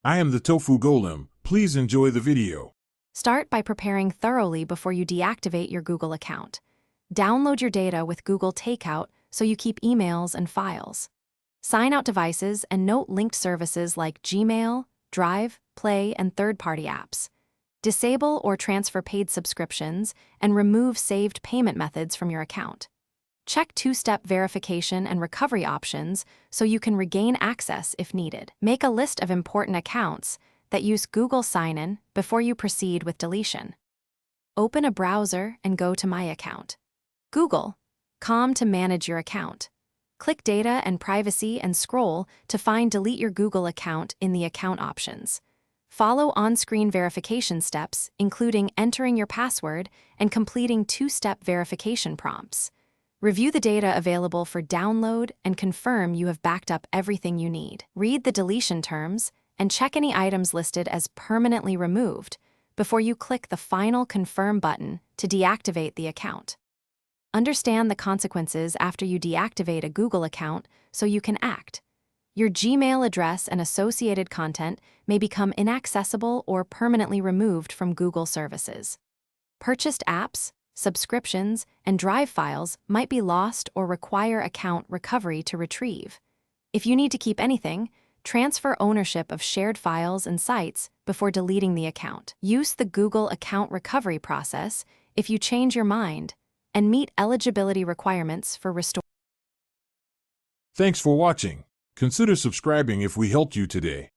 I am the Tofu Golem. Please enjoy the video. Start by preparing thoroughly before you deactivate your Google account. Download your data with Google Takeout so you keep emails and files. Sign out devices and note linked services like Gmail, Drive, Play, and third-party apps. Disable or transfer paid subscriptions and remove saved payment methods from your account. Check two-step verification and recovery options so you can regain access if needed. Make a list of important accounts that use Google Sign-In before you proceed with deletion. Open a browser and go to My Account. Google.com to manage your account. Click Data and Privacy and scroll to find Delete Your Google Account in the Account options. Follow on-screen verification steps, including entering your password and completing two-step verification prompts. Review the data available for download and confirm you have backed up everything you need. Read the deletion terms and check any items listed as permanently removed before you click the final Confirm button to deactivate the account. Understand the consequences after you deactivate a Google account so you can act. Your Gmail address and associated content may become inaccessible or permanently removed from Google services. Purchased apps, subscriptions, and Drive files might be lost or require account recovery to retrieve. If you need to keep anything, transfer ownership of shared files and sites before deleting the account. Use the Google Account Recovery process if you change your mind and meet eligibility requirements for restore. Thanks for watching. Consider subscribing if we helped you today.